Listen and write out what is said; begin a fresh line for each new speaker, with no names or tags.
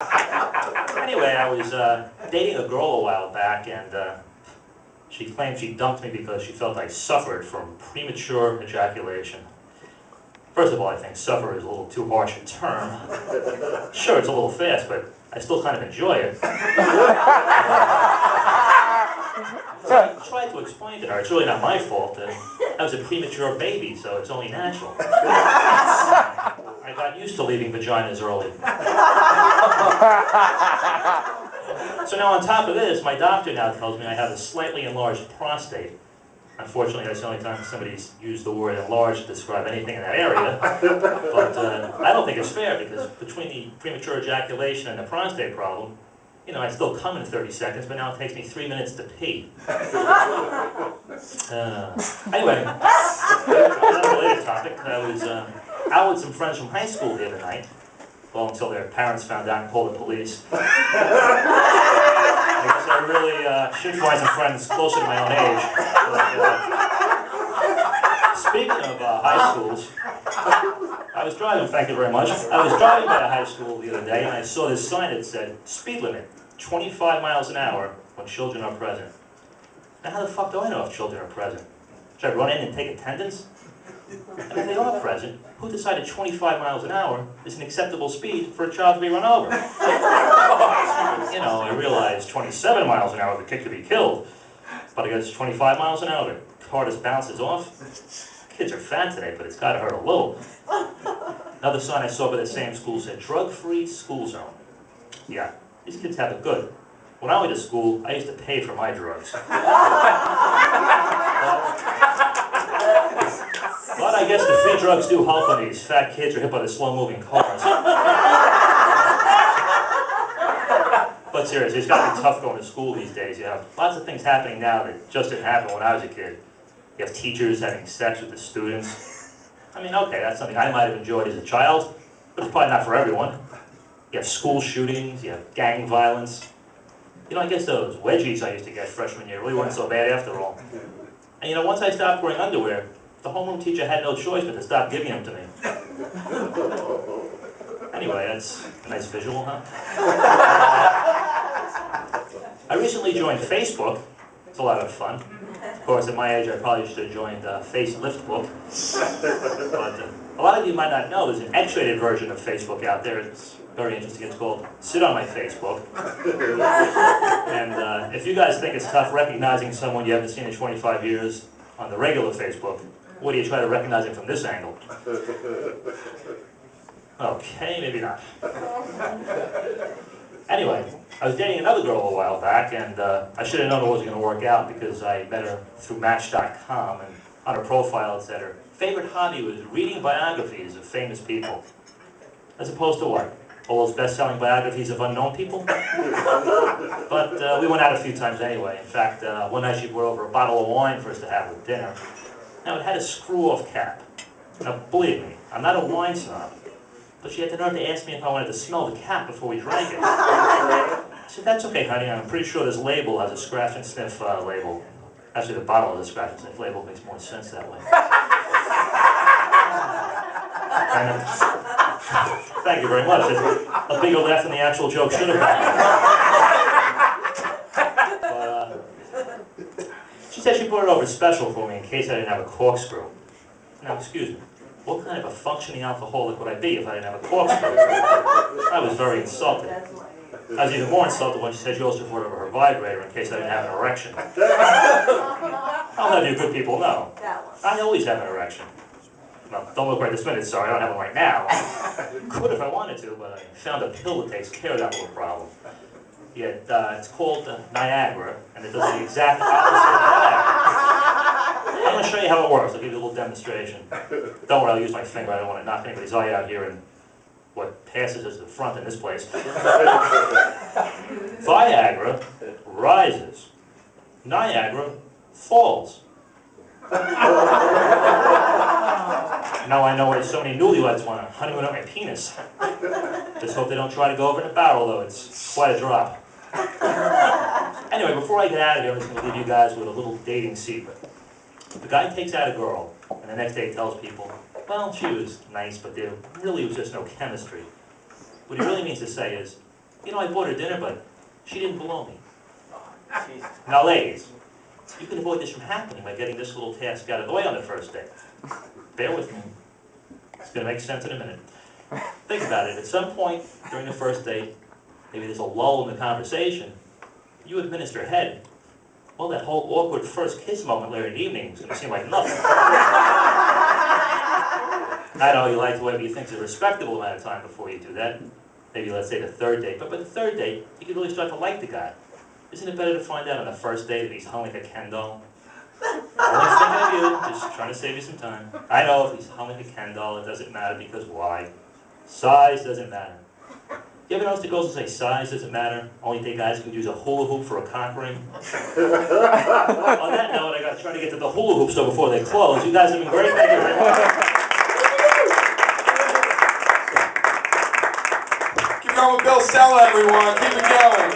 Anyway, I was dating a girl a while back, and she claimed she dumped me because she felt I suffered from premature ejaculation. First of all, I think suffer is a little too harsh a term. Sure, it's a little fast, but I still kind of enjoy it. So I tried to explain to her, it's really not my fault. I was a premature baby, so it's only natural. I got used to leaving vaginas early. So now on top of this, my doctor now tells me I have a slightly enlarged prostate. Unfortunately, that's the only time somebody's used the word enlarged to describe anything in that area. But I don't think it's fair, because between the premature ejaculation and the prostate problem, you know, I still come in 30 seconds, but now it takes me 3 minutes to pee. Anyway, unrelated topic. I was out with some friends from high school the other night. Well, until their parents found out and called the police. I guess I really should find some friends closer to my own age. But, speaking of high schools, I was driving, thank you very much. I was driving by a high school the other day, and I saw this sign that said, speed limit, 25 miles an hour when children are present. Now, how the fuck do I know if children are present? Should I run in and take attendance? And if they are present, who decided 25 miles an hour is an acceptable speed for a child to be run over? You know, I realize 27 miles an hour the kid could be killed, but I guess 25 miles an hour the car just bounces off. Kids are fat today, but it's got to hurt a little. Another sign I saw by the same school said, drug-free school zone. Yeah, these kids have it good. When I went to school, I used to pay for my drugs. But I guess the free drugs do help when these fat kids are hit by the slow-moving cars. But seriously, it's got to be tough going to school these days. You have lots of things happening now that just didn't happen when I was a kid. You have teachers having sex with the students. I mean, okay, that's something I might have enjoyed as a child, but it's probably not for everyone. You have school shootings, you have gang violence. You know, I guess those wedgies I used to get freshman year really weren't so bad after all. And you know, once I stopped wearing underwear, the homeroom teacher had no choice but to stop giving them to me. Anyway, that's a nice visual, huh? I recently joined Facebook. It's a lot of fun. Of course, at my age, I probably should have joined Facelift Book. But a lot of you might not know there's an X-rated version of Facebook out there. It's very interesting. It's called Sit on My Facebook. And if you guys think it's tough recognizing someone you haven't seen in 25 years on the regular Facebook, what do you try to recognize it from this angle? Okay, maybe not. Anyway, I was dating another girl a while back, and I should have known it wasn't going to work out because I met her through Match.com, and on her profile it said her favorite hobby was reading biographies of famous people. As opposed to what? All those best-selling biographies of unknown people? But we went out a few times anyway. In fact, one night she brought over a bottle of wine for us to have with dinner. Now, it had a screw-off cap. Now, believe me, I'm not a wine snob, but she had the nerve to ask me if I wanted to smell the cap before we drank it. I said, that's okay, honey. I'm pretty sure this label has a scratch-and-sniff label. Actually, the bottle has a scratch-and-sniff label. Makes more sense that way. Thank you very much. It's a bigger laugh than the actual joke should have been. She said she brought it over special for me in case I didn't have a corkscrew. Now, excuse me, what kind of a functioning alcoholic would I be if I didn't have a corkscrew? I was very insulted. I was even more insulted when she said she also brought over her vibrator in case I didn't have an erection. I'll have you good people know. I always have an erection. Well, don't look right this minute, sorry, I don't have one right now. Could if I wanted to, but I found a pill that takes care of that little problem. Yet, it's called Niagara, and it does the exact opposite of Niagara. I'm going to show you how it works. I'll give you a little demonstration. Don't worry, I'll use my finger. I don't want to knock anybody's eye out here in what passes as the front in this place. Viagra rises. Niagara falls. Now I know why so many newlyweds want to honeymoon up my penis. Just hope they don't try to go over the barrel, though. It's quite a drop. Anyway, before I get out of here, I'm just going to leave you guys with a little dating secret. The guy takes out a girl, and the next day tells people, well, she was nice, but there really was just no chemistry. What he really means to say is, You know, I bought her dinner, but she didn't blow me.
Jesus.
Now, ladies, you can avoid this from happening by getting this little task out of the way on the first date. Bear with me. It's going to make sense in a minute. Think about it. At some point during the first date, maybe there's a lull in the conversation, you administer head. Well, that whole awkward first kiss moment later in the evening is going to seem like nothing. I know you like to wait, but you think it's a respectable amount of time before you do that. Maybe let's say the third date. But by the third date, you can really start to like the guy. Isn't it better to find out on the first date that he's hung like a Ken doll? Only thinking of you, just trying to save you some time. I know if he's hung like a Ken doll, it doesn't matter because why? Size doesn't matter. You ever notice the girls who say size doesn't matter? Only think guys could use a hula hoop for a cock ring? On that note, I got to try to get to the hula hoops though before they close. You guys have been great. Thank you very much.
Keep going with Bill Cella, everyone. Keep it going.